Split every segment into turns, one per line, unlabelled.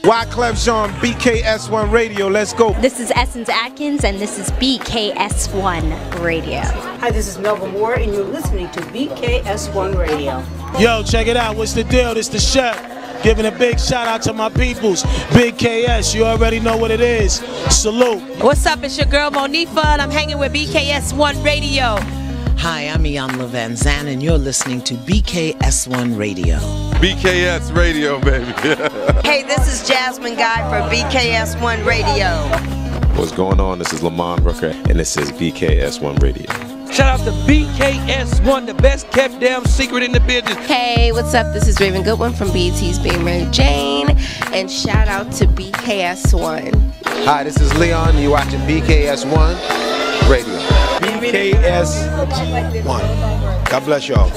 Wyclef Jean, BKS1 Radio. Let's go.
This is Essence Atkins, and this is BKS1 Radio.
Hi, this is Melba Moore, and you're listening to BKS1 Radio.
Yo, check it out. What's the deal? This the chef. Giving a big shout out to my peoples. Big KS, you already know what it is. Salute.
What's up? It's your girl Monifa, and I'm hanging with BKS1 Radio.
Hi, I'm Iyanla Van Zandt, and you're listening to BKS1 Radio.
BKS Radio, baby.
Hey, this is Jasmine Guy for BKS1 Radio.
What's going on? This is Lamont Rooker, and this is BKS1 Radio.
Shout out to BKS1, the best kept damn secret in the business.
Hey, what's up? This is Raven Goodwin from BET's Being Mary Jane, and shout out to BKS1.
Hi, this is Leon. You're watching BKS1 Radio.
BKS1. God bless y'all.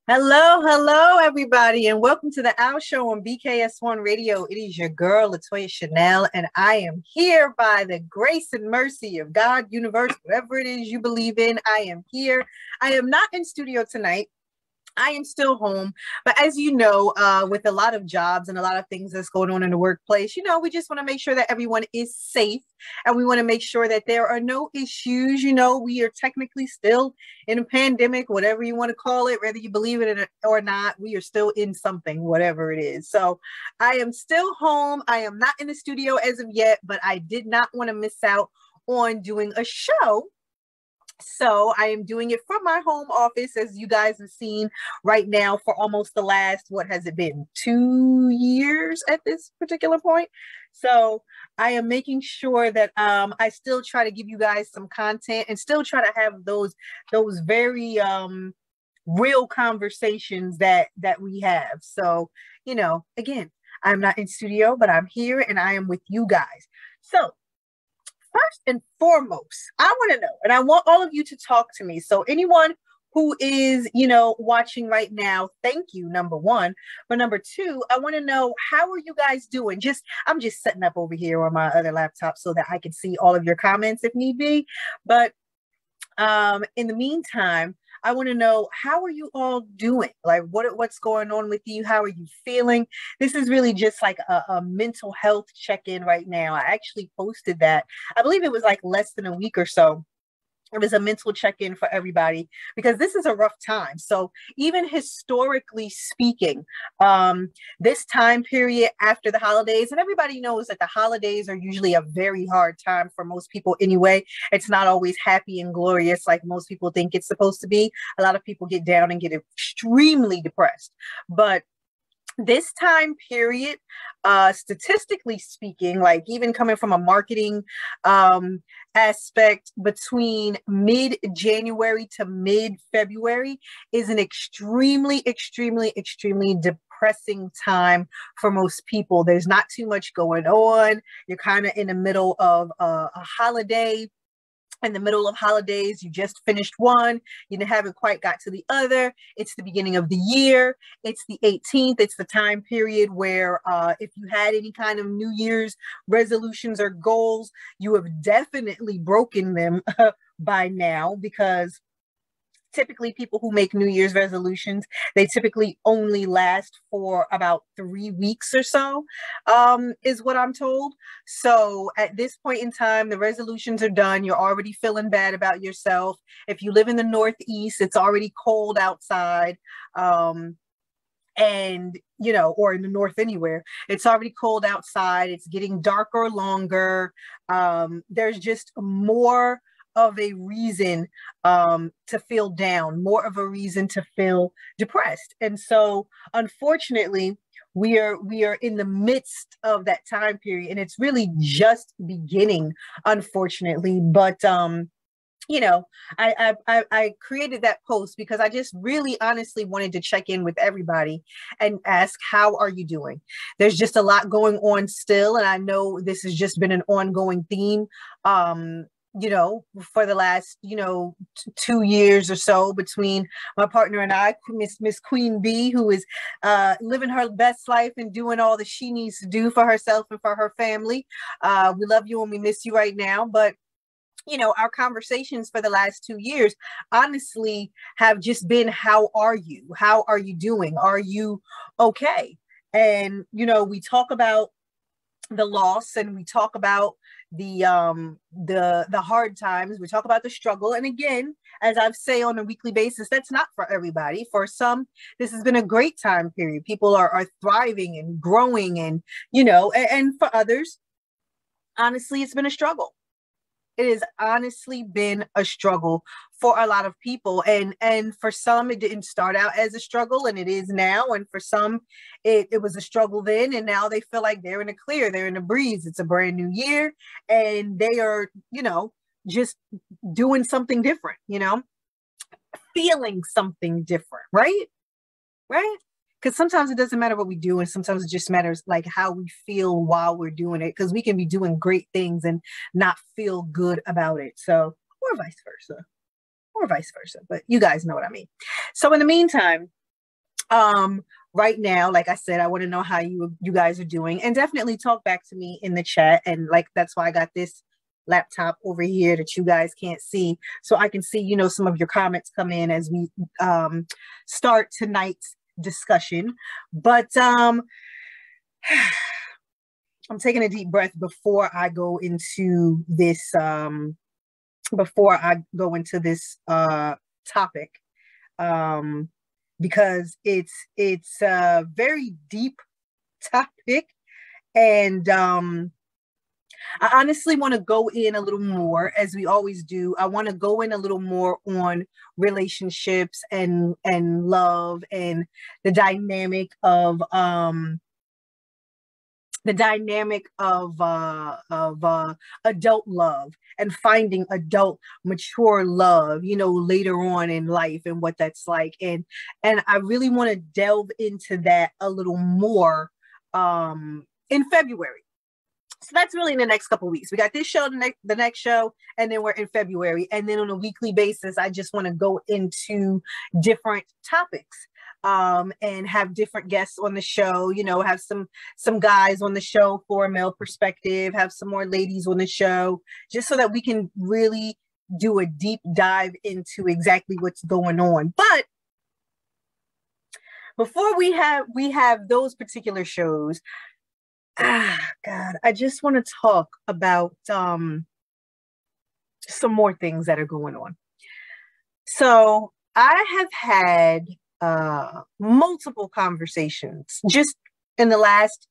Hello, everybody, and welcome to the Owl Show on BKS1 Radio. It is your girl, Latoya Shanelle, and I am here by the grace and mercy of God, universe, whatever it is you believe in. I am here. I am not in studio tonight. I am still home, but as you know, with a lot of jobs and a lot of things that's going on in the workplace, you know, we just want to make sure that everyone is safe, and we want to make sure that there are no issues. You know, we are technically still in a pandemic, whatever you want to call it, whether you believe it or not, we are still in something, whatever it is. So I am still home. I am not in the studio as of yet, but I did not want to miss out on doing a show. So I am doing it from my home office, as you guys have seen right now for almost the last, what has it been, 2 years at this particular point. So I am making sure that I still try to give you guys some content and still try to have those very real conversations that we have. So, you know, again, I'm not in studio, but I'm here and I am with you guys. So first and foremost, I want to know, and I want all of you to talk to me. So anyone who is, you know, watching right now, thank you, number one. But number two, I want to know, how are you guys doing? I'm just setting up over here on my other laptop so that I can see all of your comments if need be. But in the meantime, I want to know, how are you all doing? Like, what's going on with you? How are you feeling? This is really just like a mental health check-in right now. I actually posted that. I believe it was like less than a week or so. It was a mental check-in for everybody because this is a rough time. So even historically speaking, this time period after the holidays, and everybody knows that the holidays are usually a very hard time for most people anyway. It's not always happy and glorious like most people think it's supposed to be. A lot of people get down and get extremely depressed. But this time period, statistically speaking, like even coming from a marketing aspect, between mid-January to mid-February is an extremely depressing time for most people. There's not too much going on. You're kind of in the middle of a holiday. In the middle of holidays, you just finished one, you haven't quite got to the other. It's the beginning of the year. It's the 18th. It's the time period where if you had any kind of New Year's resolutions or goals, you have definitely broken them by now, because typically people who make New Year's resolutions, they typically only last for about 3 weeks or so, is what I'm told. So at this point in time, the resolutions are done. You're already feeling bad about yourself. If you live in the Northeast, it's already cold outside. And, you know, or in the North anywhere, it's already cold outside. It's getting darker longer. There's just more of a reason to feel down, more of a reason to feel depressed. And so unfortunately, we are in the midst of that time period, and it's really just beginning, unfortunately. But you know, I created that post because I just really honestly wanted to check in with everybody and ask, how are you doing? There's just a lot going on still, and I know this has just been an ongoing theme you know, for the last, you know, 2 years or so, between my partner and I, Miss Queen B, who is living her best life and doing all that she needs to do for herself and for her family. We love you and we miss you right now. But you know, our conversations for the last 2 years, honestly, have just been, how are you? How are you doing? Are you okay? And, you know, we talk about the loss, and we talk about the hard times. We talk about the struggle. And again, as I've say on a weekly basis, that's not for everybody. For some, this has been a great time period. People are thriving and growing, and, you know, and for others, honestly, it's been a struggle. It has honestly been a struggle for a lot of people. And for some, it didn't start out as a struggle, and it is now. And for some, it was a struggle then, and now they feel like they're in the clear, they're in the breeze. It's a brand new year, and they are, you know, just doing something different, you know, feeling something different, right? Right? Because sometimes it doesn't matter what we do, and sometimes it just matters like how we feel while we're doing it, because we can be doing great things and not feel good about it. So, or vice versa, but you guys know what I mean. So in the meantime, right now, like I said, I want to know how you guys are doing, and definitely talk back to me in the chat. And like, that's why I got this laptop over here that you guys can't see, so I can see, you know, some of your comments come in as we start tonight's discussion. But I'm taking a deep breath before I go into this topic, because it's a very deep topic, and I honestly want to go in a little more, as we always do. I want to go in a little more on relationships and love, and the dynamic of adult love, and finding adult mature love, you know, later on in life, and what that's like. And I really want to delve into that a little more in February. So that's really in the next couple of weeks. We got this show, the next show, and then we're in February. And then on a weekly basis, I just want to go into different topics, and have different guests on the show, you know, have some guys on the show for a male perspective, have some more ladies on the show, just so that we can really do a deep dive into exactly what's going on. But before we have those particular shows, God, I just want to talk about some more things that are going on. So I have had multiple conversations just in the last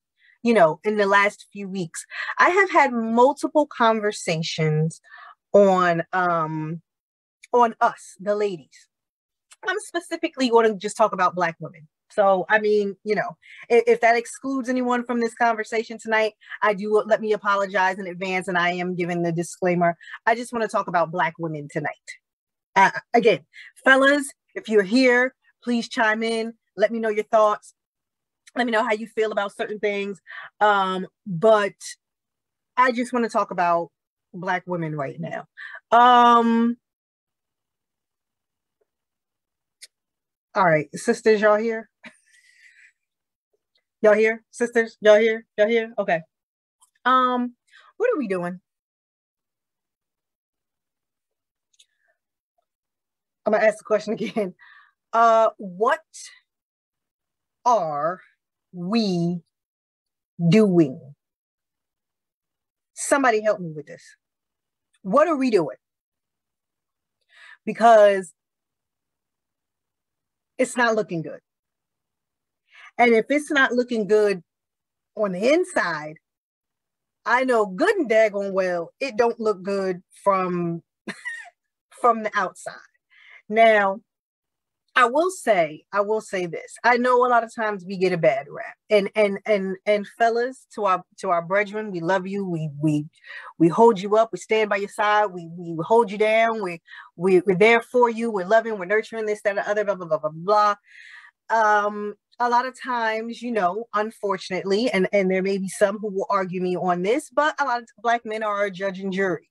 few weeks. I have had multiple conversations on us, the ladies. I'm specifically going to just talk about Black women. So, I mean, you know, if that excludes anyone from this conversation tonight, let me apologize in advance, and I am giving the disclaimer. I just want to talk about Black women tonight. Again, fellas, if you're here, please chime in. Let me know your thoughts. Let me know how you feel about certain things. But I just want to talk about Black women right now. All right, sisters, y'all here? Y'all here? Sisters, y'all here? Y'all here? Okay. What are we doing? I'm gonna ask the question again. What are we doing? Somebody help me with this. What are we doing? Because it's not looking good. And if it's not looking good on the inside, I know good and daggone well it don't look good from the outside. Now, I will say this. I know a lot of times we get a bad rap. And fellas, to our brethren, we love you. We hold you up. We stand by your side. We hold you down. We're there for you. We're loving. We're nurturing, this, that, and the other. Blah blah blah blah blah. A lot of times, you know, unfortunately, and there may be some who will argue me on this, but a lot of Black men are a judge and jury.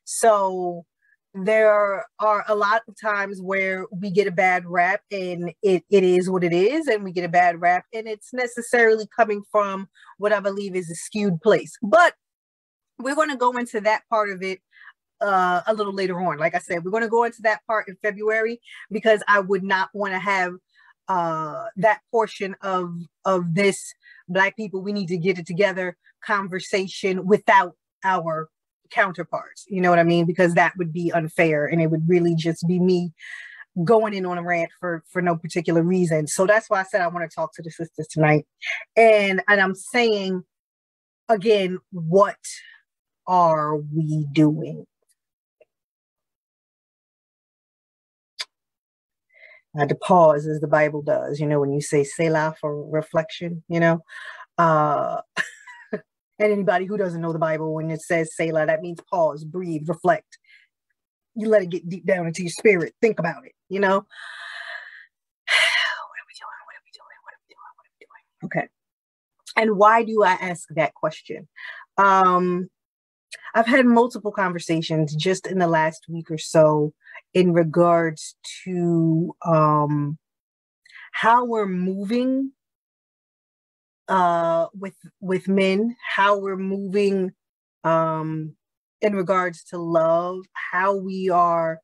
So there are a lot of times where we get a bad rap, and it is what it is, and we get a bad rap, and it's necessarily coming from what I believe is a skewed place. But we're going to go into that part of it a little later on. Like I said, we're going to go into that part in February because I would not want to have that portion of this Black people, we need to get it together conversation without our counterparts. You know what I mean? Because that would be unfair, and it would really just be me going in on a rant for no particular reason. So that's why I said I want to talk to the sisters tonight. And I'm saying again, what are we doing? I had to pause, as the Bible does, you know, when you say Selah for reflection, you know. And anybody who doesn't know the Bible, when it says Selah, that means pause, breathe, reflect. You let it get deep down into your spirit. Think about it, you know. What are we doing? What are we doing? What are we doing? What are we doing? Okay. And why do I ask that question? I've had multiple conversations just in the last week or so in regards to how we're moving with men, how we're moving in regards to love, how we are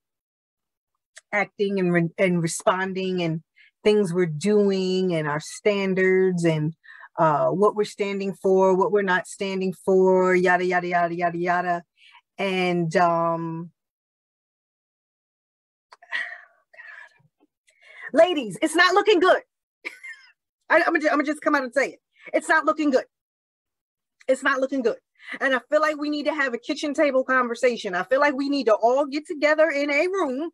acting and responding, and things we're doing, and our standards, and what we're standing for, what we're not standing for, yada, yada, yada, yada, yada. And ladies, it's not looking good. I'm gonna just come out and say it. It's not looking good. It's not looking good. And I feel like we need to have a kitchen table conversation. I feel like we need to all get together in a room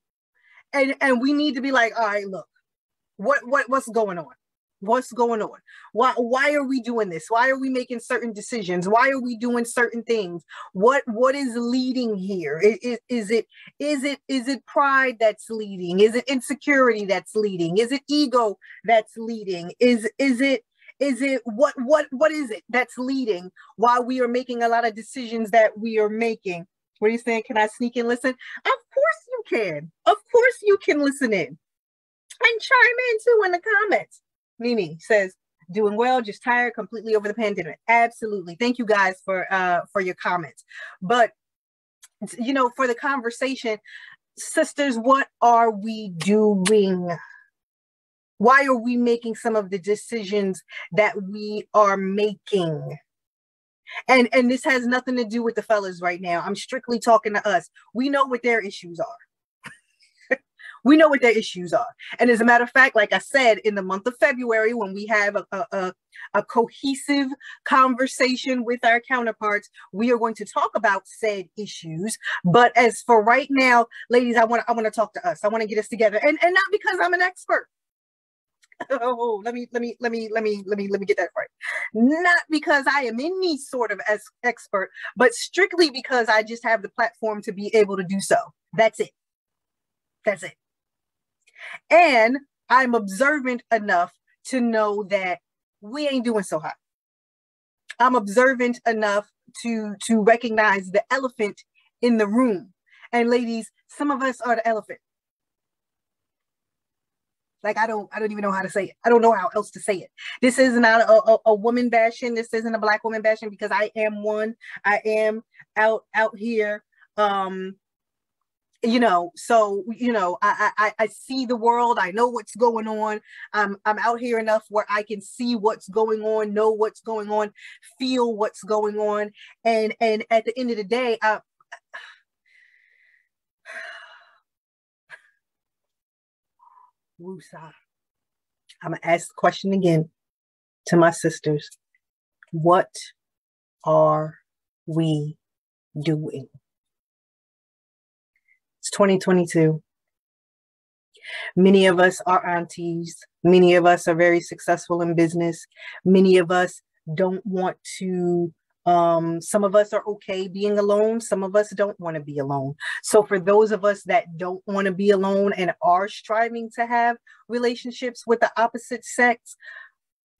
and we need to be like, all right, look, what's going on? What's going on? Why are we doing this? Why are we making certain decisions? Why are we doing certain things? What is leading here? Is it pride that's leading? Is it insecurity that's leading? Is it ego that's leading? Is it what is it that's leading while we are making a lot of decisions that we are making? What are you saying? Can I sneak in, listen? Of course you can. Of course you can listen in and chime in too in the comments. Mimi says, doing well, just tired, completely over the pandemic. Absolutely. Thank you guys for your comments. But, you know, for the conversation, sisters, what are we doing? Why are we making some of the decisions that we are making? And this has nothing to do with the fellas right now. I'm strictly talking to us. We know what their issues are. We know what their issues are. And as a matter of fact, like I said, in the month of February, when we have a cohesive conversation with our counterparts, we are going to talk about said issues. But as for right now, ladies, I want to talk to us. I want to get us together. And not because I'm an expert. Oh, let me get that right. Not because I am any sort of expert, but strictly because I just have the platform to be able to do so. That's it. That's it. And I'm observant enough to know that we ain't doing so hot. I'm observant enough to recognize the elephant in the room. And ladies, some of us are the elephant. Like, I don't even know how to say it. I don't know how else to say it. This is not a woman bashing. This isn't a Black woman bashing, because I am one. I am out here. You know, so, you know, I see the world. I know what's going on. I'm out here enough where I can see what's going on, know what's going on, feel what's going on. And at the end of the day, Woosah. I'm going to ask the question again to my sisters. What are we doing? It's 2022. Many of us are aunties. Many of us are very successful in business. Many of us don't want to, some of us are okay being alone. Some of us don't want to be alone. So for those of us that don't want to be alone and are striving to have relationships with the opposite sex,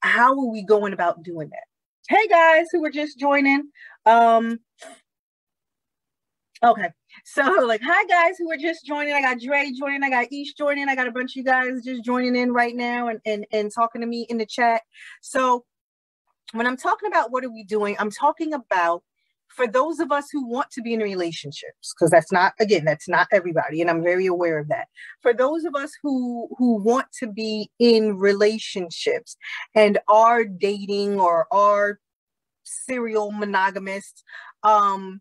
how are we going about doing that? Hey guys who are just joining. Okay, so like, hi guys who are just joining. I got Dre joining, I got Ish joining, I got a bunch of you guys just joining in right now and talking to me in the chat. So when I'm talking about what are we doing, I'm talking about for those of us who want to be in relationships, because that's not everybody, and I'm very aware of that. For those of us who want to be in relationships and are dating or are serial monogamists, some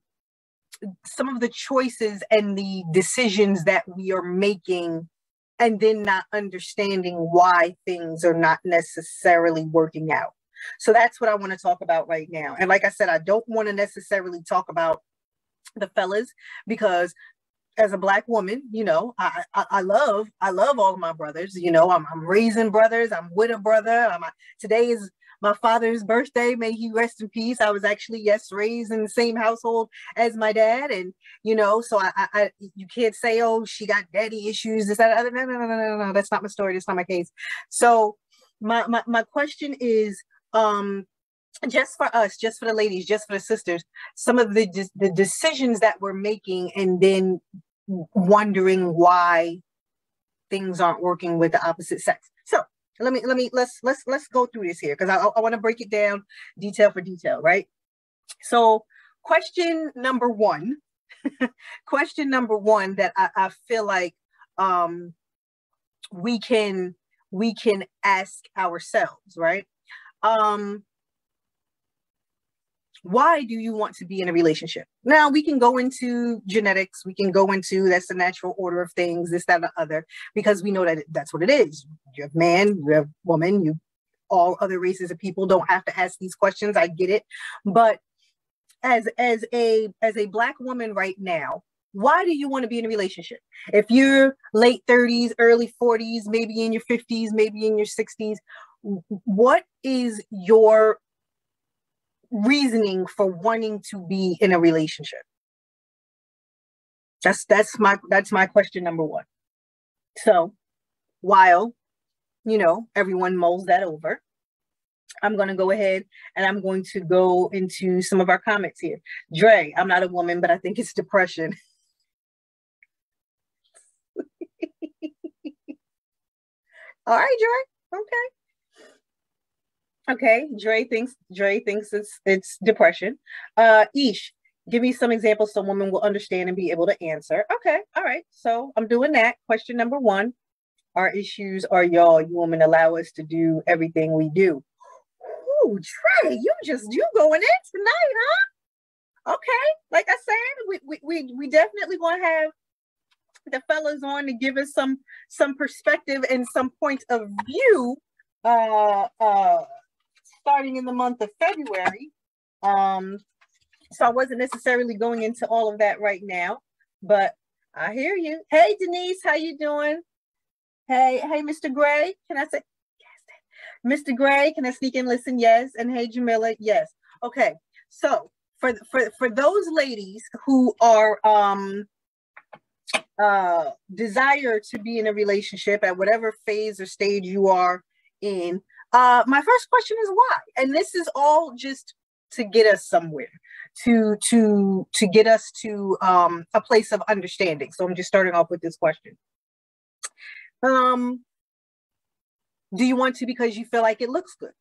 of the choices and the decisions that we are making and then not understanding why things are not necessarily working out. So that's what I want to talk about right now. And like I said, I don't want to necessarily talk about the fellas because as a Black woman, you know, I love all of my brothers. You know, I'm raising brothers. I'm with a brother. Today is my father's birthday. May he rest in peace. I was actually, yes, raised in the same household as my dad. And, you know, so you can't say, oh, she got daddy issues. This, that, other. No. That's not my story. That's not my case. So my question is, just for us, just for the ladies, just for the sisters, some of the decisions that we're making and then wondering why things aren't working with the opposite sex. So let's go through this here because I want to break it down detail for detail, right? So question number one that I feel like we can ask ourselves, right? Why do you want to be in a relationship? Now we can go into genetics. We can go into that's the natural order of things, this, that, and the other, because we know that that's what it is. You have man, you have woman, all other races of people don't have to ask these questions. I get it. But as a Black woman right now, why do you want to be in a relationship? If you're late 30s, early 40s, maybe in your 50s, maybe in your 60s, what is your reasoning for wanting to be in a relationship? That's my question number one. So while, you know, everyone mulls that over, I'm going to go ahead and I'm going to go into some of our comments here. Dre, I'm not a woman, but I think it's depression. All right, Dre. Okay. Dre thinks it's depression. Ish, give me some examples so women will understand and be able to answer. Okay. All right. So I'm doing that. Question number one. Our issues are y'all. You women allow us to do everything we do. Ooh, Dre, you going in tonight, huh? Okay. Like I said, we definitely want to have the fellas on to give us some perspective and some point of view. Starting in the month of February. So I wasn't necessarily going into all of that right now, but I hear you. Hey, Denise, how you doing? Hey, Mr. Gray, can I say yes? Mr. Gray, can I sneak in, listen? Yes. And hey, Jamila, yes. Okay. So for those ladies who are desire to be in a relationship at whatever phase or stage you are in, my first question is why? And this is all just to get us somewhere, to get us to a place of understanding. So I'm just starting off with this question. Do you want to because you feel like it looks good?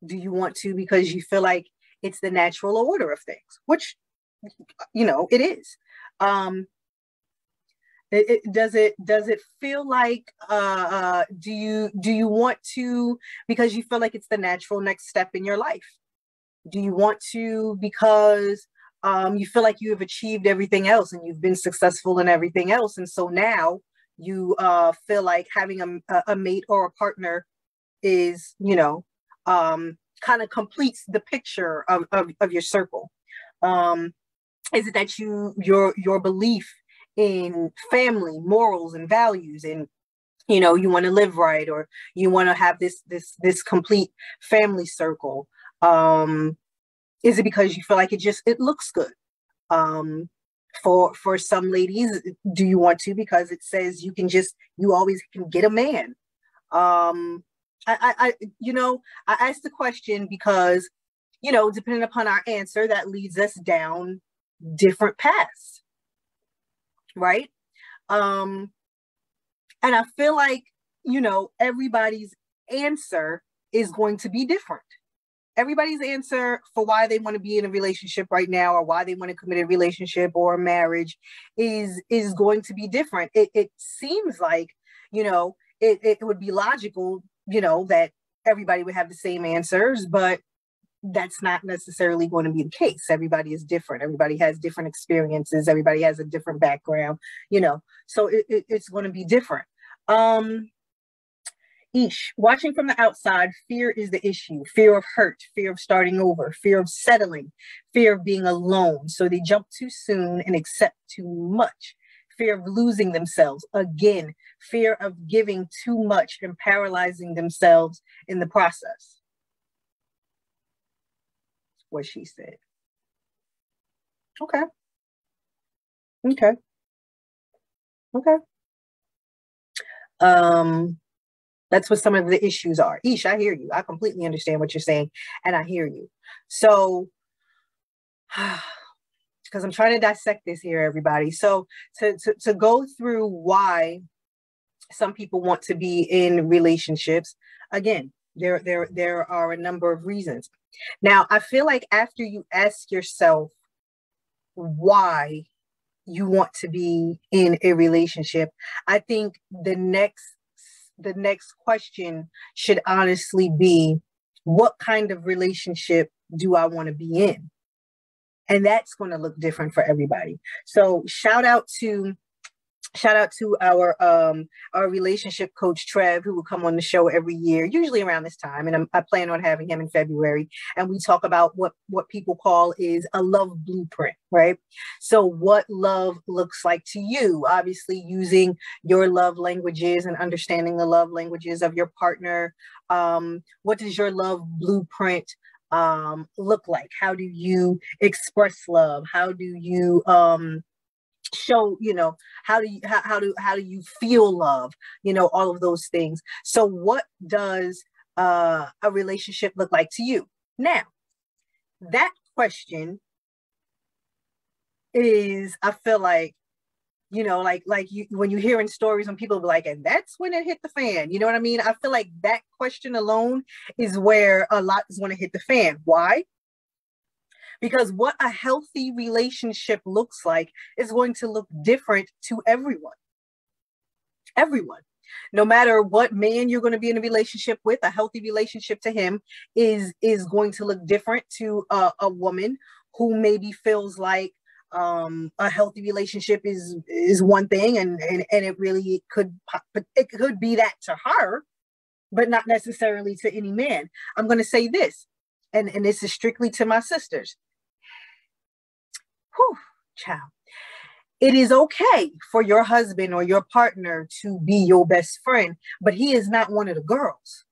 Do you want to because you feel like it's the natural order of things? Which, you know, it is. Does it feel like do you want to because you feel like it's the natural next step in your life? Do you want to because you feel like you have achieved everything else and you've been successful in everything else, and so now you feel like having a mate or a partner is, you know, kind of completes the picture of your circle? Is it that your belief in family, morals, and values, and you know, you want to live right, or you want to have this complete family circle? Is it because you feel like it looks good? For some ladies, do you want to because it says you always can get a man? I asked the question because, you know, depending upon our answer, that leads us down different paths, right? And I feel like, you know, everybody's answer is going to be different. everybody's answer for why they want to be in a relationship right now, or why they want to commit a relationship or a marriage is going to be different. It seems like, it would be logical, that everybody would have the same answers, but that's not necessarily going to be the case. Everybody is different. Everybody has different experiences. Everybody has a different background, so it's going to be different. Watching from the outside, fear is the issue. Fear of hurt, fear of starting over, fear of settling, fear of being alone. So they jump too soon and accept too much. Fear of losing themselves. Again, fear of giving too much and paralyzing themselves in the process. That's what she said. Okay. That's what some of the issues are. Ish, I hear you. I completely understand what you're saying, and I hear you. So, because I'm trying to dissect this here, everybody. So to go through why some people want to be in relationships, again, there are a number of reasons. Now, I feel like after you ask yourself why you want to be in a relationship, I think the next question should honestly be, what kind of relationship do I want to be in? And that's going to look different for everybody. So shout out to our relationship coach, Trev, who will come on the show every year, usually around this time. And I plan on having him in February. And we talk about what people call is a love blueprint, right? So what love looks like to you, obviously using your love languages and understanding the love languages of your partner. What does your love blueprint look like? How do you express love? How do you show, how do you feel love, all of those things. So what does a relationship look like to you? Now, that question is, I feel like, when you're hearing stories when people be like, and that's when it hit the fan, you know what I mean? I feel like that question alone is where a lot is going to hit the fan. Why? Because what a healthy relationship looks like is going to look different to everyone. Everyone. No matter what man you're going to be in a relationship with, a healthy relationship to him is going to look different to a woman who maybe feels like a healthy relationship is one thing, and it really could be that to her, but not necessarily to any man. I'm going to say this, and this is strictly to my sisters. Whew, child. It is okay for your husband or your partner to be your best friend, but he is not one of the girls.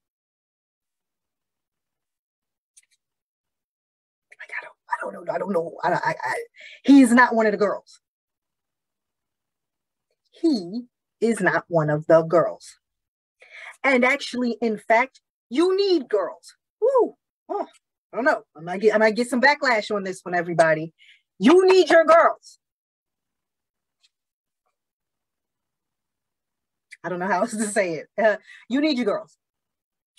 Like, I don't know. He is not one of the girls. He is not one of the girls. And actually, in fact, you need girls. Woo. Oh, I don't know. I might get some backlash on this one, everybody. You need your girls. I don't know how else to say it. You need your girls.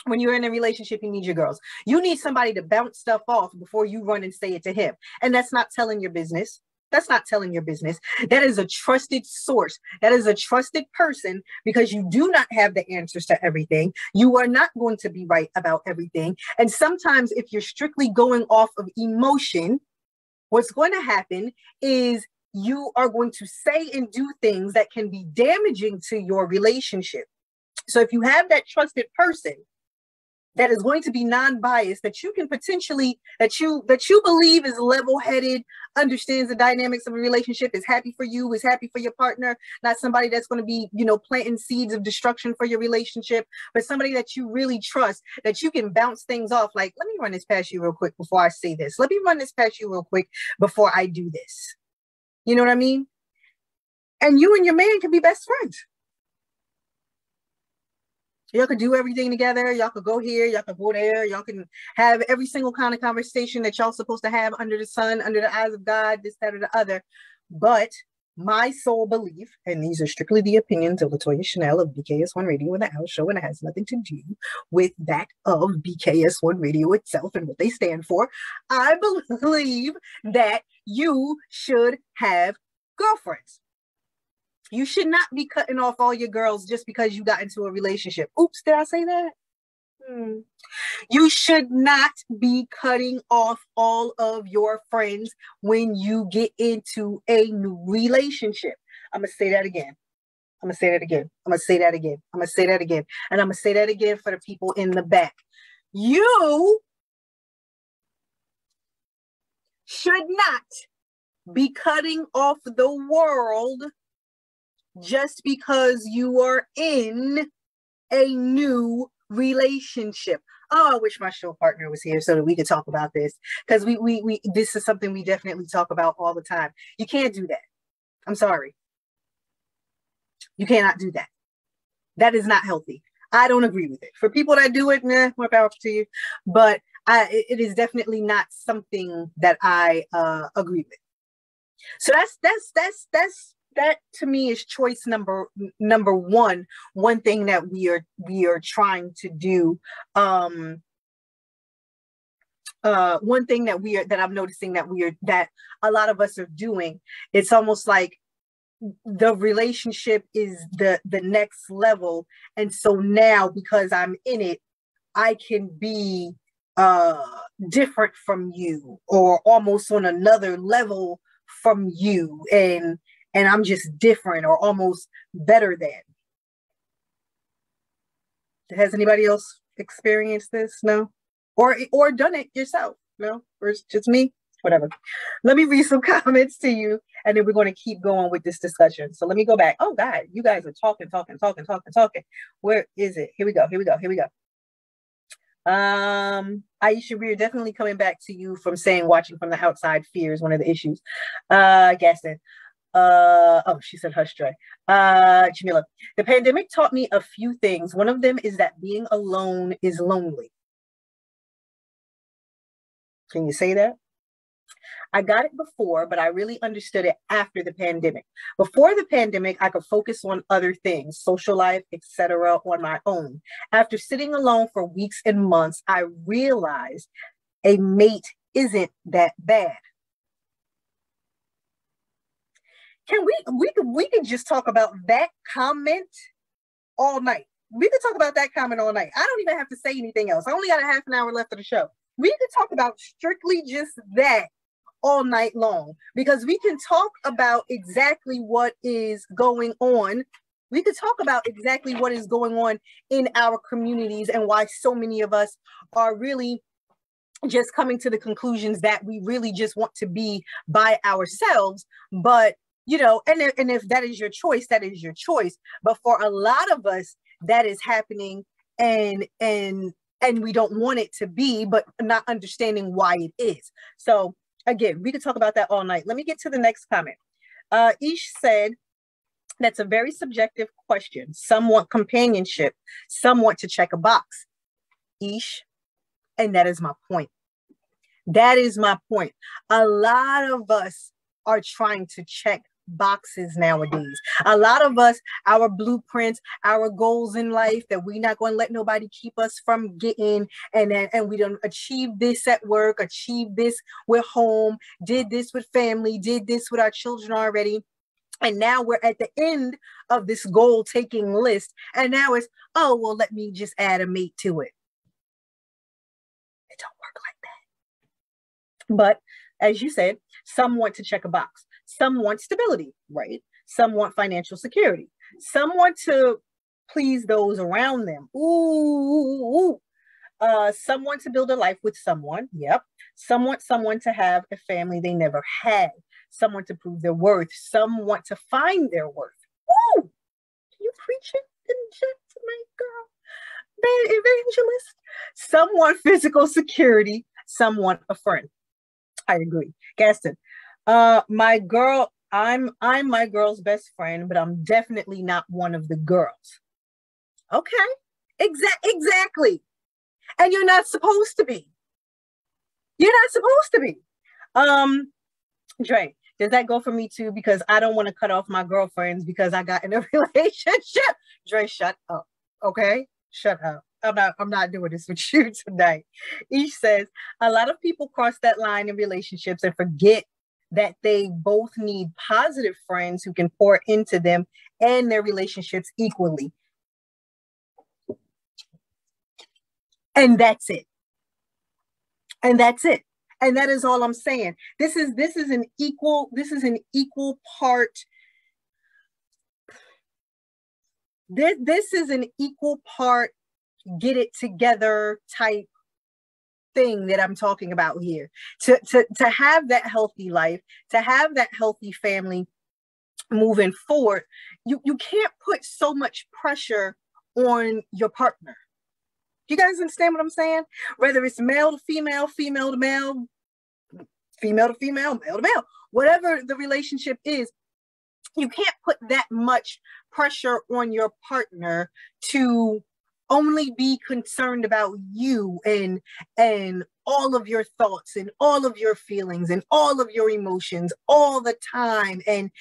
When you're in a relationship, you need your girls. You need somebody to bounce stuff off before you run and say it to him. And that's not telling your business. That's not telling your business. That is a trusted source. That is a trusted person, because you do not have the answers to everything. You are not going to be right about everything. And sometimes if you're strictly going off of emotion, what's going to happen is you are going to say and do things that can be damaging to your relationship. So if you have that trusted person that is going to be non-biased, that you can potentially, that you believe is level-headed, understands the dynamics of a relationship, is happy for you, is happy for your partner, not somebody that's going to be, planting seeds of destruction for your relationship, but somebody that you really trust, that you can bounce things off. Like, let me run this past you real quick before I say this. Let me run this past you real quick before I do this. You know what I mean? And you and your man can be best friends. Y'all could do everything together. Y'all could go here. Y'all could go there. Y'all can have every single kind of conversation that y'all supposed to have under the sun, under the eyes of God, this, that, or the other. But my sole belief, and these are strictly the opinions of Latoya Shanelle of BKS1 Radio and the House Show, and it has nothing to do with that of BKS1 Radio itself and what they stand for. I believe that you should have girlfriends. You should not be cutting off all your girls just because you got into a relationship. Oops, did I say that? You should not be cutting off all of your friends when you get into a new relationship. I'm going to say that again. I'm going to say that again. I'm going to say that again. I'm going to say that again. And I'm going to say that again for the people in the back. You should not be cutting off the world just because you are in a new relationship. Oh, I wish my show partner was here so that we could talk about this, because we this is something we definitely talk about all the time. You can't do that. I'm sorry. You cannot do that. That is not healthy. I don't agree with it. For people that do it, more power to you. But it is definitely not something that I agree with. So that to me is choice number one. One thing that we are trying to do. One thing that I'm noticing that a lot of us are doing. It's almost like the relationship is the next level, and so now because I'm in it, I can be different from you, or almost on another level from you, and I'm just different or almost better than. Has anybody else experienced this? No? Or done it yourself? No? Or it's just me? Whatever. Let me read some comments to you, and then we're going to keep going with this discussion. So let me go back. Oh, God, you guys are talking. Where is it? Here we go. Aisha, we are definitely coming back to you from saying watching from the outside fear is one of the issues. Gaston. She said hush, Joy. Jamila, the pandemic taught me a few things. One of them is that being alone is lonely. Can you say that? I got it before, but I really understood it after the pandemic. Before the pandemic, I could focus on other things, social life, etc., on my own. After sitting alone for weeks and months, I realized a mate isn't that bad. Can we could just talk about that comment all night. We could talk about that comment all night. I don't even have to say anything else. I only got a half an hour left of the show. We could talk about strictly just that all night long, because we can talk about exactly what is going on. We could talk about exactly what is going on in our communities and why so many of us are really just coming to the conclusions that we really just want to be by ourselves. But you know, and if that is your choice, that is your choice. But for a lot of us, that is happening, and we don't want it to be, but not understanding why it is. So again, we could talk about that all night. Let me get to the next comment. Ish said, that's a very subjective question. Some want companionship. Some want to check a box. Ish, and that is my point. That is my point. A lot of us are trying to check boxes nowadays. A lot of us, our blueprints, our goals in life that we're not going to let nobody keep us from getting, and we don't achieve this at work, achieve this with home, did this with family, did this with our children already. And now we're at the end of this goal taking list. And now it's, oh, well, let me just add a mate to it. It don't work like that. But as you said, some want to check a box. Some want stability, right? Some want financial security. Some want to please those around them. Some want to build a life with someone. Yep. Some want someone to have a family they never had. Some want to prove their worth. Some want to find their worth. Woo! You preaching in chat tonight, girl. Man, evangelist. Some want physical security. Some want a friend. I agree. Gaston. My girl, I'm my girl's best friend, but I'm definitely not one of the girls. Okay, exactly. And you're not supposed to be. You're not supposed to be. Dre, Does that go for me too? Because I don't want to cut off my girlfriends because I got in a relationship. Dre, shut up. Okay? Shut up. I'm not doing this with you tonight. Each says, a lot of people cross that line in relationships and forget that they both need positive friends who can pour into them and their relationships equally. And that's it. And that's it. And that is all I'm saying. This is an equal part. This is an equal part get it together type thing that I'm talking about here. To have that healthy life, to have that healthy family moving forward, you can't put so much pressure on your partner. You guys understand what I'm saying? Whether it's male to female, female to male, female to female, male to male, whatever the relationship is, you can't put that much pressure on your partner to only be concerned about you and all of your thoughts and all of your feelings and all of your emotions all the time. And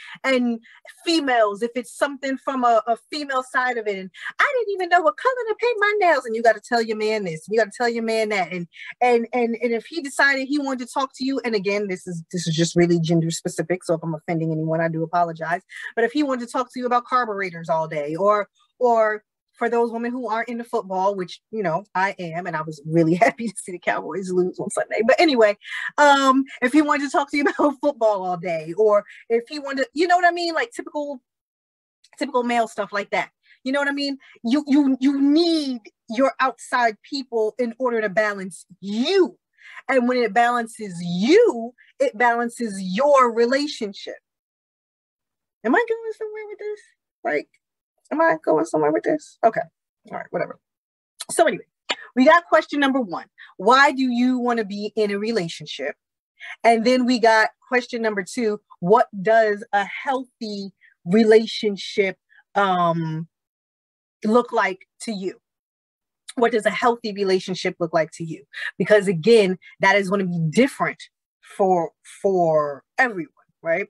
females, if it's something from a female side of it, and I didn't even know what color to paint my nails, and you got to tell your man this, you got to tell your man that, and if he decided he wanted to talk to you, and again, this is just really gender specific, so if I'm offending anyone, I do apologize. But if he wanted to talk to you about carburetors all day, or for those women who aren't into football, which, you know, I am, and I was really happy to see the Cowboys lose on Sunday. But anyway, if he wanted to talk to you about football all day, or if he wanted, you know what I mean? Like typical male stuff like that. You know what I mean? You need your outside people in order to balance you. And when it balances you, it balances your relationship. Am I going somewhere with this? Like, am I going somewhere with this? Okay. All right, whatever. So anyway, we got question number 1. Why do you want to be in a relationship? And then we got question number 2. What does a healthy relationship look like to you? What does a healthy relationship look like to you? Because again, that is going to be different for everyone, right?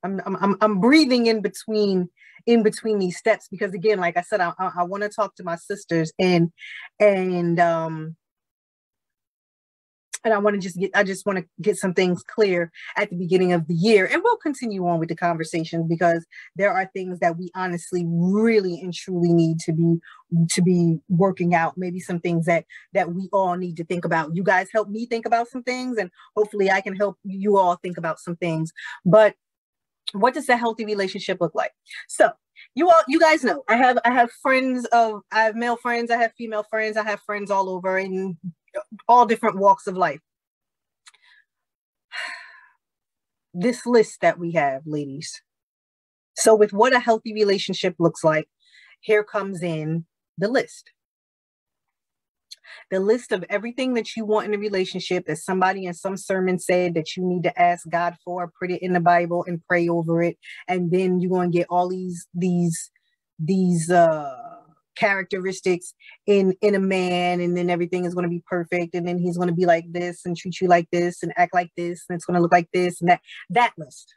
I'm breathing in between these steps because again, like I said, I want to talk to my sisters and I just want to get some things clear at the beginning of the year, and we'll continue on with the conversation because there are things that we honestly really and truly need to be working out. Maybe some things that we all need to think about. You guys help me think about some things, and hopefully I can help you all think about some things. But what does a healthy relationship look like? So you guys know I have I have male friends, I have female friends, I have friends all over in all different walks of life. This list that we have, ladies. So with what a healthy relationship looks like, here comes in the list. The list of everything that you want in a relationship that somebody in some sermon said that you need to ask God for, put it in the Bible and pray over it. And then you're going to get all these characteristics in a man, and then everything is going to be perfect. And then he's going to be like this and treat you like this and act like this. And it's going to look like this and that list.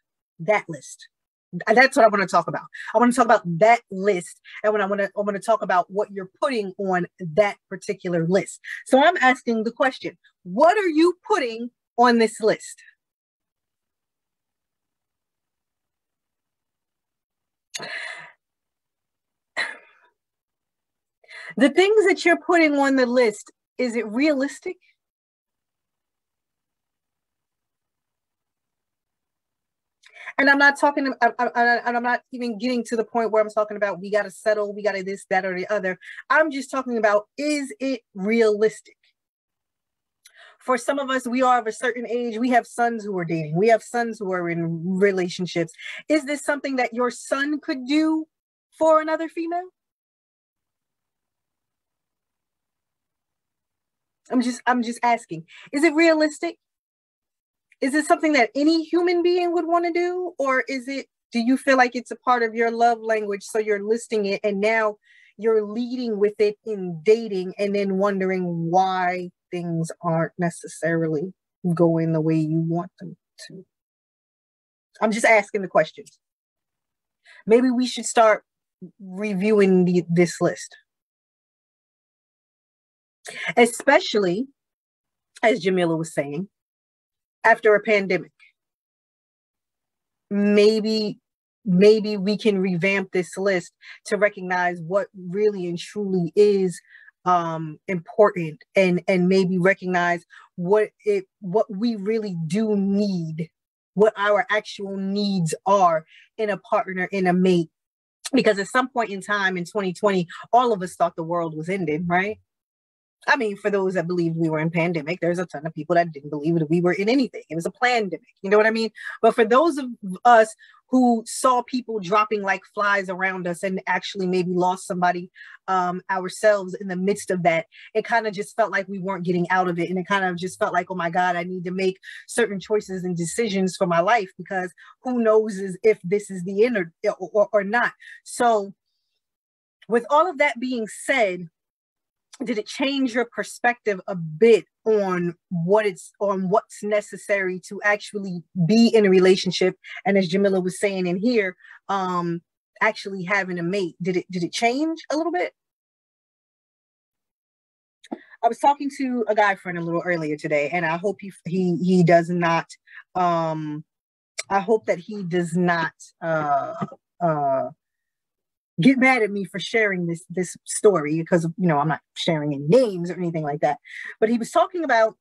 That's what I want to talk about. I want to talk about that list, and I want to talk about what you're putting on that particular list. So I'm asking the question, what are you putting on this list? The things that you're putting on the list, is it realistic? And I'm not talking, I'm not even getting to the point where I'm talking about we got to settle, we got to this, that, or the other. I'm just talking about, is it realistic? For some of us, we are of a certain age. We have sons who are dating. We have sons who are in relationships. Is this something that your son could do for another female? I'm just asking, is it realistic? Is it something that any human being would want to do? Or do you feel like it's a part of your love language? So you're listing it and now you're leading with it in dating and then wondering why things aren't necessarily going the way you want them to? I'm just asking the questions. Maybe we should start reviewing this list. Especially, as Jamila was saying, after a pandemic. Maybe we can revamp this list to recognize what really and truly is important, and maybe recognize what we really do need, what our actual needs are in a partner, in a mate. Because at some point in time in 2020, all of us thought the world was ending, right? I mean, for those that believed we were in pandemic, there's a ton of people that didn't believe that we were in anything. It was a pandemic. You know what I mean? But for those of us who saw people dropping like flies around us and actually maybe lost somebody ourselves in the midst of that, it kind of just felt like we weren't getting out of it. And it kind of just felt like, oh my God, I need to make certain choices and decisions for my life, because who knows if this is the end or not. So with all of that being said, did it change your perspective a bit on what's necessary to actually be in a relationship? And as Jamila was saying in here, actually having a mate, did it change a little bit? I was talking to a guy friend a little earlier today, and I hope he does not. I hope that he does not get mad at me for sharing this story, because I'm not sharing any names or anything like that. But he was talking about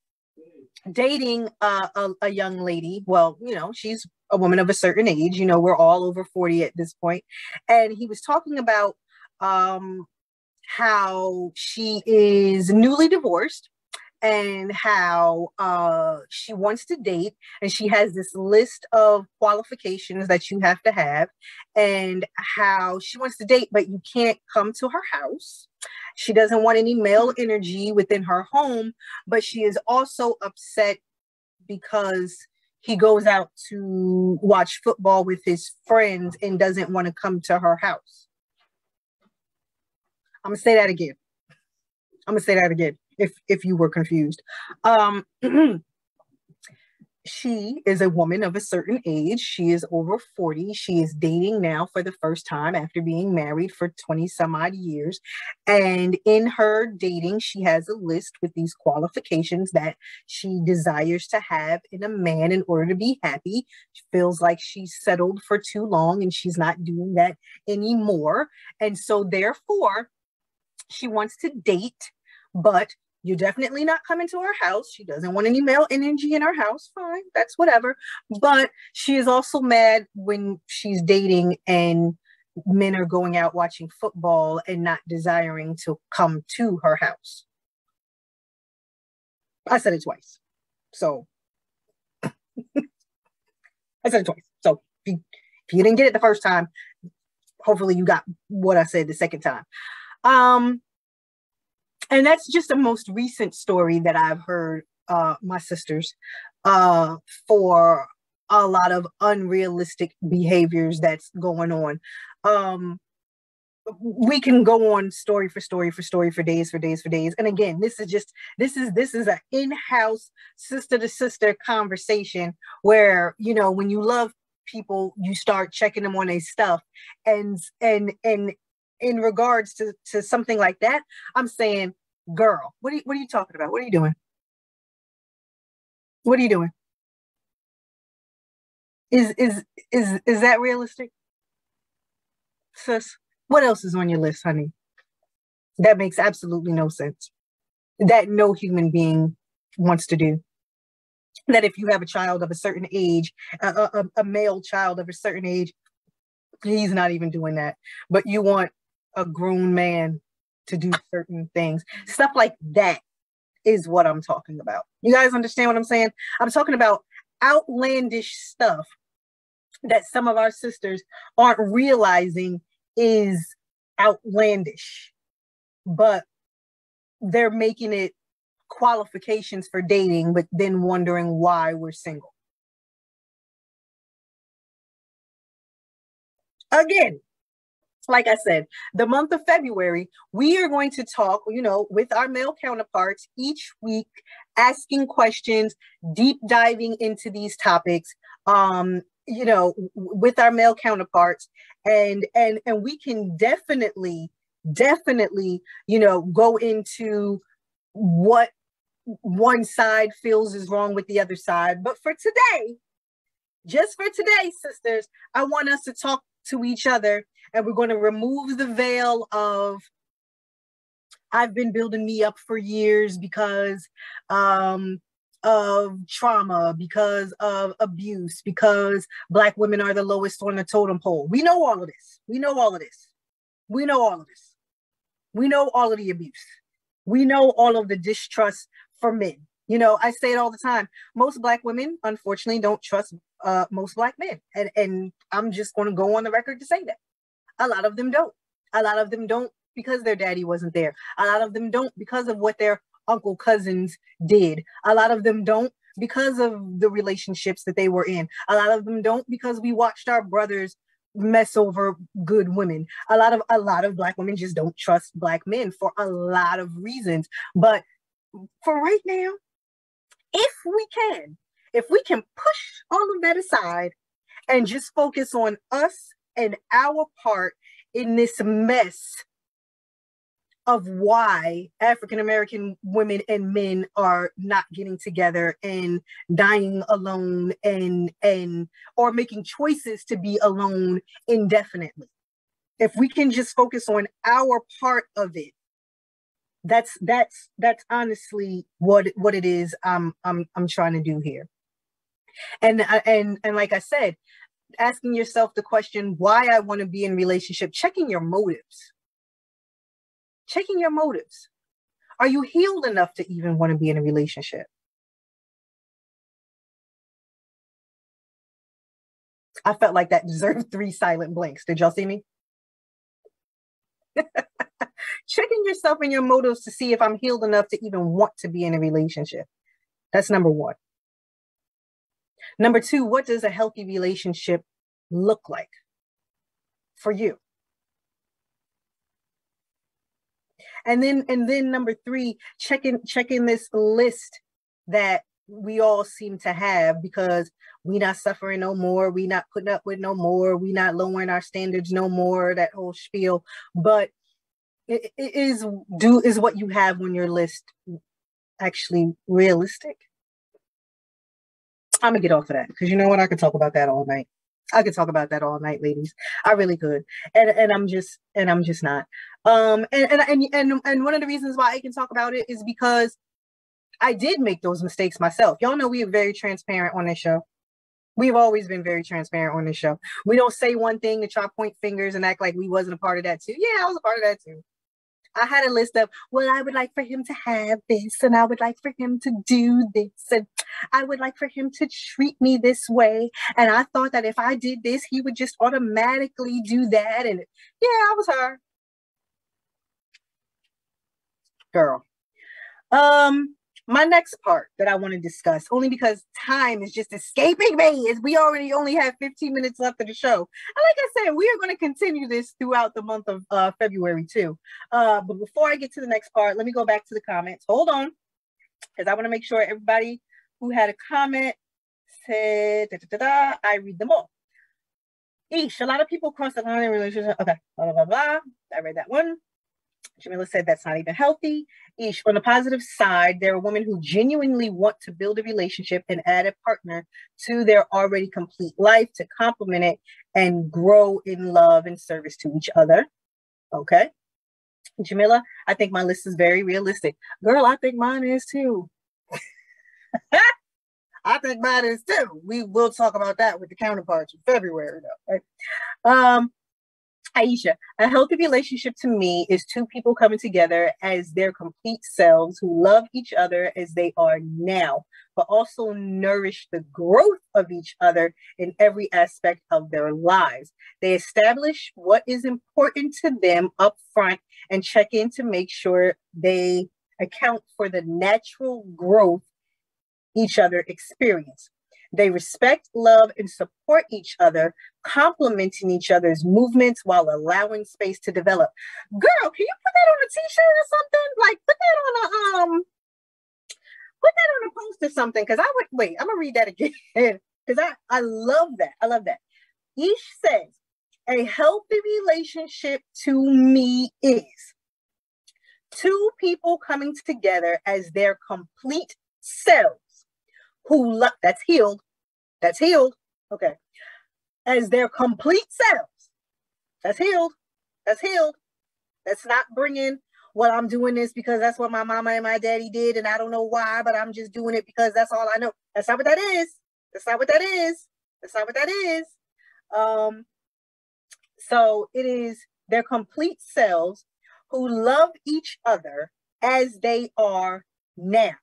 dating a young lady. Well, she's a woman of a certain age. We're all over 40 at this point. And he was talking about how she is newly divorced, and how she wants to date, and she has this list of qualifications that you have to have, and how she wants to date, but you can't come to her house. She doesn't want any male energy within her home, but she is also upset because he goes out to watch football with his friends and doesn't want to come to her house. I'm going to say that again. If you were confused. She is a woman of a certain age. She is over 40. She is dating now for the first time after being married for 20 some odd years. And in her dating, she has a list with these qualifications that she desires to have in a man in order to be happy. She feels like she's settled for too long and she's not doing that anymore. And so therefore, she wants to date, but you're definitely not coming to her house. She doesn't want any male energy in her house. Fine, that's whatever. But she is also mad when she's dating and men are going out watching football and not desiring to come to her house. I said it twice. So I said it twice. So if you didn't get it the first time, hopefully you got what I said the second time. And that's just the most recent story that I've heard my sisters for a lot of unrealistic behaviors that's going on. We can go on story for days. And again, this is an in-house sister to sister conversation where, when you love people, you start checking them on their stuff. And in regards to something like that, I'm saying, girl, what are you talking about? What are you doing? What are you doing? Is that realistic? Sis, what else is on your list, honey? That makes absolutely no sense. That no human being wants to do. That if you have a child of a certain age, a male child of a certain age, he's not even doing that. But you want a grown man to do certain things. Stuff like that is what I'm talking about. You guys understand what I'm saying? I'm talking about outlandish stuff that some of our sisters aren't realizing is outlandish, but they're making it qualifications for dating, but then wondering why we're single. Again, like I said, the month of February, we are going to talk, with our male counterparts each week asking questions, deep diving into these topics, with our male counterparts, and we can definitely, go into what one side feels is wrong with the other side. But for today, just for today, sisters, I want us to talk to each other, and we're going to remove the veil of I've been building me up for years because of trauma, because of abuse, because Black women are the lowest on the totem pole. We know all of this. We know all of this. We know all of this. We know all of the abuse. We know all of the distrust for men. I say it all the time. Most Black women, unfortunately, don't trust most Black men. And I'm just going to go on the record to say that. A lot of them don't. A lot of them don't because their daddy wasn't there. A lot of them don't because of what their uncle cousins did. A lot of them don't because of the relationships that they were in. A lot of them don't because we watched our brothers mess over good women. A lot of Black women just don't trust Black men for a lot of reasons. But for right now, if we can push all of that aside and just focus on us and our part in this mess of why African-American women and men are not getting together and dying alone or making choices to be alone indefinitely. If we can just focus on our part of it, that's honestly what it is I'm trying to do here. And like I said, asking yourself the question why I want to be in a relationship, checking your motives. Checking your motives. Are you healed enough to even want to be in a relationship? I felt like that deserved 3 silent blinks. Did y'all see me? Checking yourself and your motives to see if I'm healed enough to even want to be in a relationship. That's number 1. Number 2, what does a healthy relationship look like for you? And then number 3, checking this list that we all seem to have, because we not suffering no more, we not putting up with no more, we not lowering our standards no more, that whole spiel. But is what you have on your list actually realistic? I'm gonna get off of that because you know what, I could talk about that all night. I could talk about that all night, ladies. I really could. And I'm just not. And one of the reasons why I can talk about it is because I did make those mistakes myself. Y'all know we are very transparent on this show. We've always been very transparent on this show. We don't say one thing and try to point fingers and act like we wasn't a part of that too. Yeah, I was a part of that too. I had a list of, well, I would like for him to have this, and I would like for him to do this, and I would like for him to treat me this way. And I thought that if I did this, he would just automatically do that. And yeah, I was her. Girl. My next part that I want to discuss, only because time is just escaping me, is we only have 15 minutes left of the show. And like I said, we are going to continue this throughout the month of February too. But before I get to the next part, let me go back to the comments. Hold on, because I want to make sure everybody who had a comment said, I read them all. Eesh, a lot of people cross the line in relationship. Okay, blah, blah, blah, blah. I read that one. Jamila said that's not even healthy. Ish, on the positive side, there are women who genuinely want to build a relationship and add a partner to their already complete life to complement it and grow in love and service to each other. Okay. Jamila, I think my list is very realistic. Girl, I think mine is too. I think mine is too. We will talk about that with the counterparts in February, though, right? Aisha, a healthy relationship to me is 2 people coming together as their complete selves who love each other as they are now, but also nourish the growth of each other in every aspect of their lives. They establish what is important to them up front and check in to make sure they account for the natural growth each other experience. They respect, love, and support each other, complementing each other's movements while allowing space to develop. Girl, can you put that on a t-shirt or something? Like, put that on Put that on a post or something, because I would wait. I'm gonna read that again because I love that. I love that. Each says, a healthy relationship to me is two people coming together as their complete selves who love. That's healed. That's healed. Okay. As their complete selves. That's healed. That's healed. That's not bringing, well, I'm doing this because that's what my mama and my daddy did, and I don't know why, but I'm just doing it because that's all I know. That's not what that is. That's not what that is. That's not what that is. So it is their complete selves who love each other as they are now,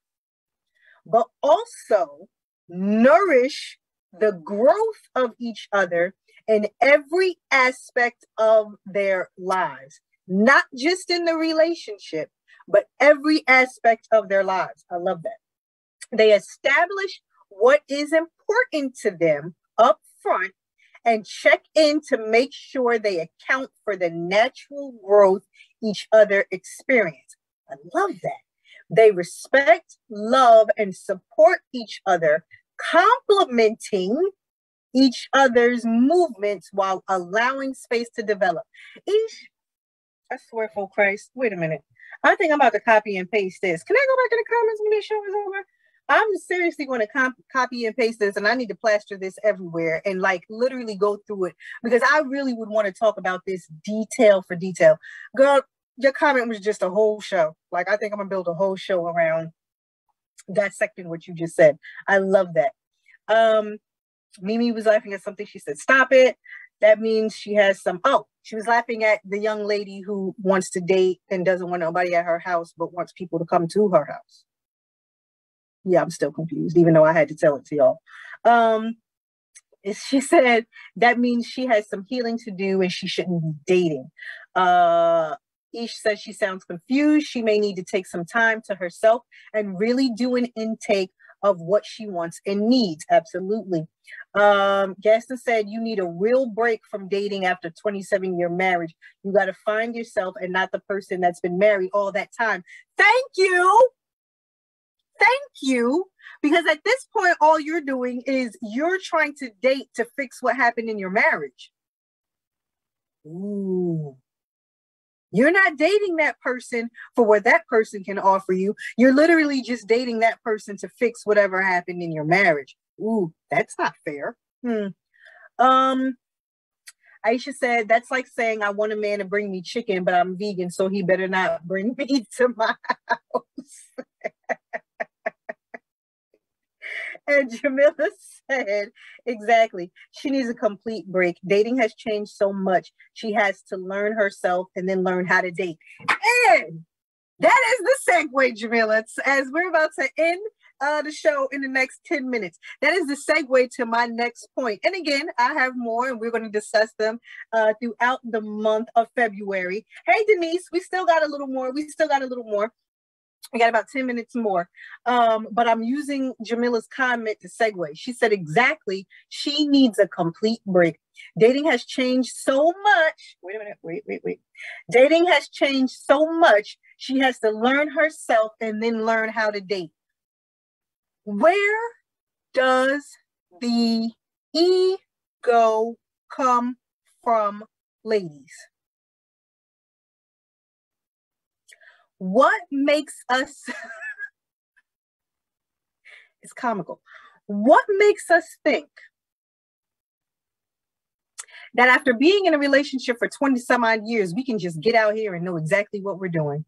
but also nourish the growth of each other in every aspect of their lives, not just in the relationship, but every aspect of their lives. I love that. They establish what is important to them up front and check in to make sure they account for the natural growth each other experience. I love that. They respect, love, and support each other, complementing each other's movements while allowing space to develop. I swear for Christ, wait a minute. I think I'm about to copy and paste this. Can I go back in the comments when this show is over? I'm seriously going to copy and paste this, and I need to plaster this everywhere and like literally go through it, because I really would want to talk about this detail for detail. Girl, your comment was just a whole show. Like, I think I'm going to build a whole show around dissecting what you just said. I love that. Mimi was laughing at something. She said, stop it. That means she has some, she was laughing at the young lady who wants to date and doesn't want nobody at her house, but wants people to come to her house. Yeah, I'm still confused, even though I had to tell it to y'all. She said that means she has some healing to do and she shouldn't be dating. Ish says she sounds confused. She may need to take some time to herself and really do an intake of what she wants and needs. Absolutely. Gaston said you need a real break from dating after 27-year marriage. You got to find yourself and not the person that's been married all that time. Thank you. Thank you. Because at this point, all you're doing is you're trying to date to fix what happened in your marriage. Ooh. You're not dating that person for what that person can offer you. You're literally just dating that person to fix whatever happened in your marriage. Ooh, that's not fair. Aisha said, that's like saying I want a man to bring me chicken, but I'm vegan, so he better not bring me to my house. And Jamila said, exactly. She needs a complete break. Dating has changed so much. She has to learn herself and then learn how to date. And that is the segue, Jamila. As we're about to end the show in the next 10 minutes. That is the segue to my next point. And again, I have more and we're going to discuss them throughout the month of February. Hey, Denise, we still got a little more. We got about 10 minutes more. But I'm using Jamila's comment to segue. She said exactly, she needs a complete break. Dating has changed so much. Wait a minute. Wait. Dating has changed so much. She has to learn herself and then learn how to date. Where does the ego come from, ladies? What makes us, it's comical. What makes us think that after being in a relationship for 20 some odd years, we can just get out here and know exactly what we're doing?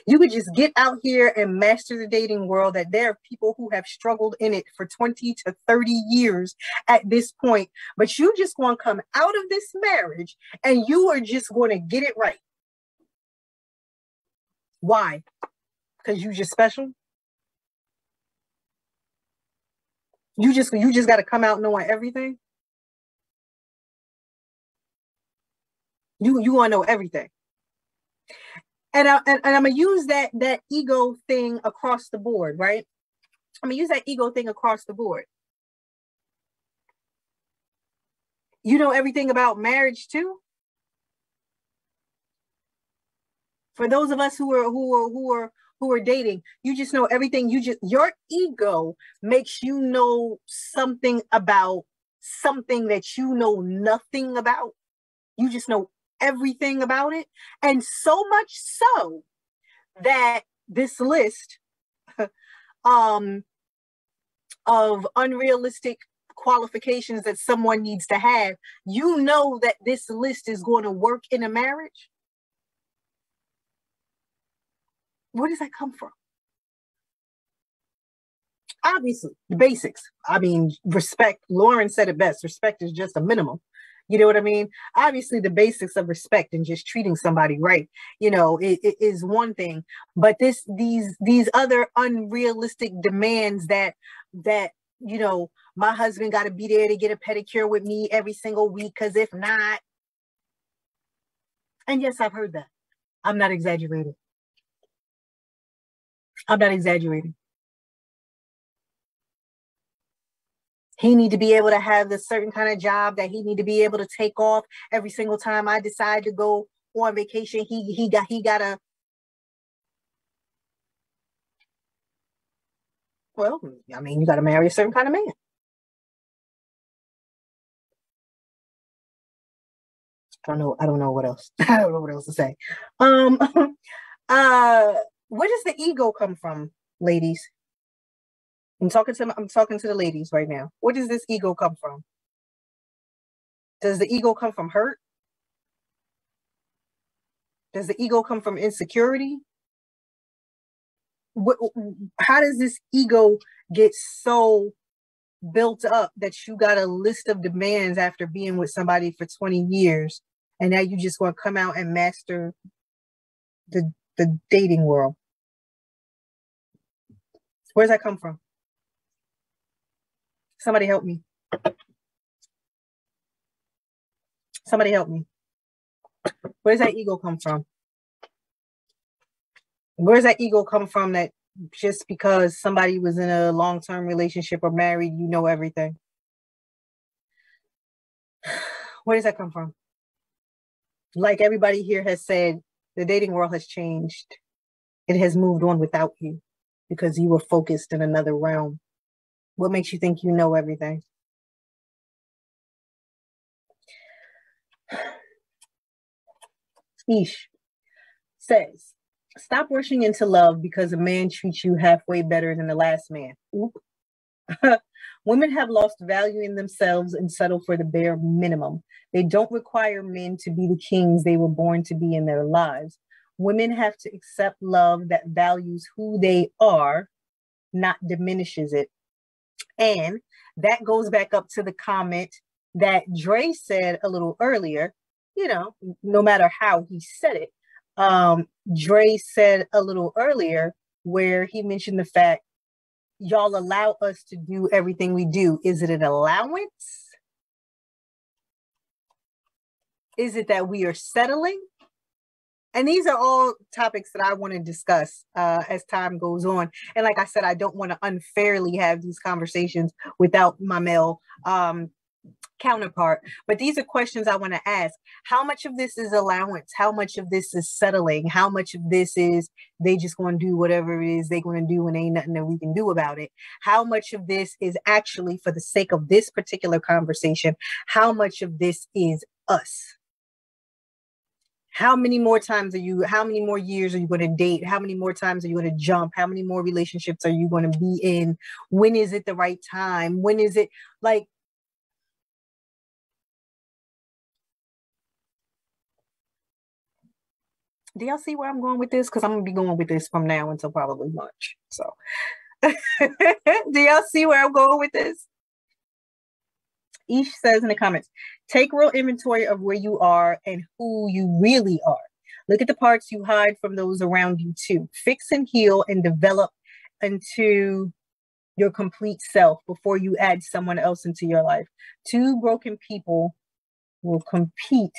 You could just get out here and master the dating world, that there are people who have struggled in it for 20 to 30 years at this point, but you just want to come out of this marriage and you are just going to get it right. Why? Because you just special? You just got to come out knowing everything? You want to know everything. And I'm going to use that ego thing across the board, right? I'm going to use that ego thing across the board. You know everything about marriage too? For those of us who who are dating, you just know everything. Your ego makes you know something about something that you know nothing about. You just know everything about it. And so much so that this list of unrealistic qualifications that someone needs to have, you know that this list is going to work in a marriage. Where does that come from? Obviously, the basics. I mean, respect. Lauren said it best. Respect is just a minimum. You know what I mean? Obviously, the basics of respect and just treating somebody right, you know, it is one thing. But these other unrealistic demands that you know, my husband got to be there to get a pedicure with me every single week, because if not, and yes, I've heard that. I'm not exaggerating. I'm not exaggerating. He need to be able to have this certain kind of job that he need to be able to take off every single time I decide to go on vacation. He gotta. Well, I mean, you gotta marry a certain kind of man. I don't know what else. I don't know what else to say. Where does the ego come from, ladies? I'm talking to the ladies right now. Where does this ego come from? Does the ego come from hurt? Does the ego come from insecurity? How does this ego get so built up that you got a list of demands after being with somebody for 20 years, and now you just want to come out and master the dating world? Where's that come from? Somebody help me. Somebody help me. Where's that ego come from? Where's that ego come from that just because somebody was in a long-term relationship or married, you know everything? Where does that come from? Like everybody here has said, the dating world has changed. It has moved on without you because you were focused in another realm. What makes you think you know everything? Ish says, stop rushing into love because a man treats you halfway better than the last man. Women have lost value in themselves and settle for the bare minimum. They don't require men to be the kings they were born to be in their lives. Women have to accept love that values who they are, not diminishes it. And that goes back up to the comment that Dre said a little earlier. You know, no matter how he said it, Dre said a little earlier where he mentioned the fact, y'all allow us to do everything we do. Is it an allowance? Is it that we are settling? And these are all topics that I want to discuss as time goes on. And like I said, I don't want to unfairly have these conversations without my male counterpart. But these are questions I want to ask. How much of this is allowance? How much of this is settling? How much of this is they just going to do whatever it is they're going to do and ain't nothing that we can do about it? How much of this is actually for the sake of this particular conversation? How much of this is us? How many more years are you going to date? How many more times are you going to jump? How many more relationships are you going to be in? When is it the right time? When is it like, do y'all see where I'm going with this? Because I'm going to be going with this from now until probably March. So do y'all see where I'm going with this? Ish says in the comments, take real inventory of where you are and who you really are. Look at the parts you hide from those around you too. Fix and heal and develop into your complete self before you add someone else into your life. Two broken people will compete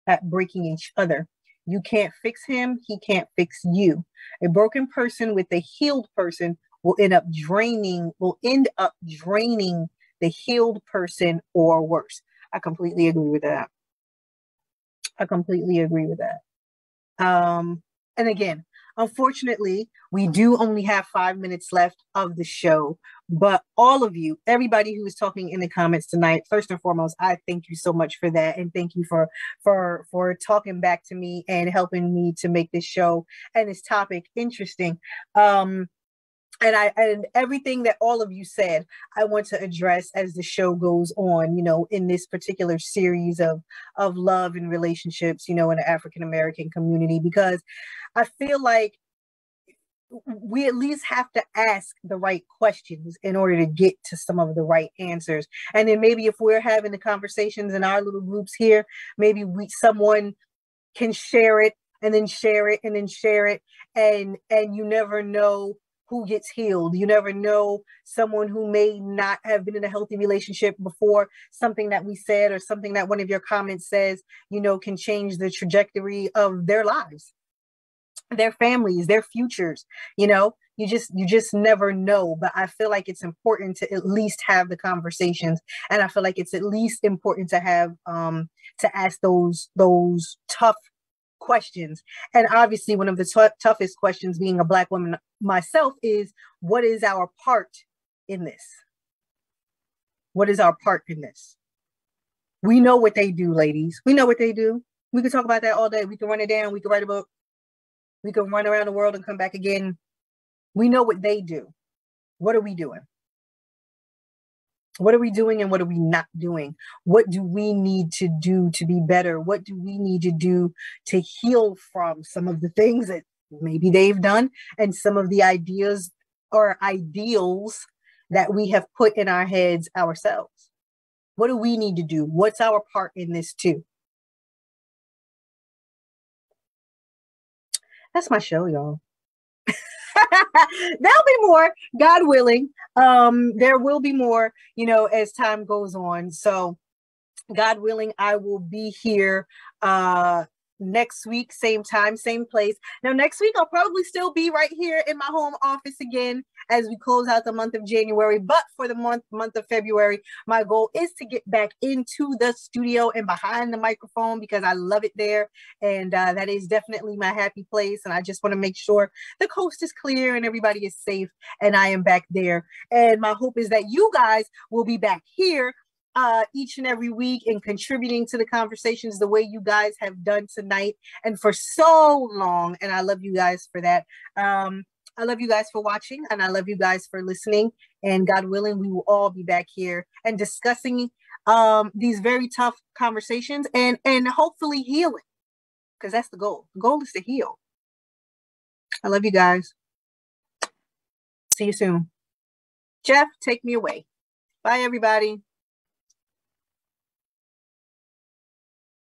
at breaking each other. You can't fix him. He can't fix you. A broken person with a healed person will end up draining the healed person or worse. I completely agree with that. And again, Unfortunately, we do only have 5 minutes left of the show, but all of you, everybody who is talking in the comments tonight, first and foremost, I thank you so much for that, and thank you for talking back to me and helping me to make this show and this topic interesting. And everything that all of you said, I want to address as the show goes on, in this particular series of love and relationships, in the African American community, because I feel like we at least have to ask the right questions in order to get to some of the right answers. And then maybe if we're having the conversations in our little groups here, maybe someone can share it and then share it and then share it. And you never know who gets healed. You never know someone who may not have been in a healthy relationship before. Something that we said or something that one of your comments says, can change the trajectory of their lives, their families, their futures. You just never know. But I feel like it's important to at least have the conversations, and I feel like it's at least important to have to ask those tough questions. And obviously one of the toughest questions, being a Black woman myself, is what is our part in this? What is our part in this? We know what they do, ladies. We know what they do. We could talk about that all day. We can run it down. We can write a book. We can run around the world and come back again. We know what they do. What are we doing? What are we doing and what are we not doing? What do we need to do to be better? What do we need to do to heal from some of the things that maybe they've done and some of the ideas or ideals that we have put in our heads ourselves? What do we need to do? What's our part in this too? That's my show, y'all. There'll be more, God willing. There will be more, as time goes on. So God willing, I will be here next week, same time, same place. Now, next week, I'll probably still be right here in my home office again as we close out the month of January. But for the month of February, my goal is to get back into the studio and behind the microphone because I love it there. And that is definitely my happy place. And I just want to make sure the coast is clear and everybody is safe. And I am back there. And my hope is that you guys will be back here each and every week and contributing to the conversations the way you guys have done tonight and for so long. And I love you guys for that. I love you guys for watching, and I love you guys for listening. And God willing, we will all be back here and discussing these very tough conversations and hopefully healing, because that's the goal. The goal is to heal. I love you guys. See you soon. Jeff, take me away. Bye, everybody.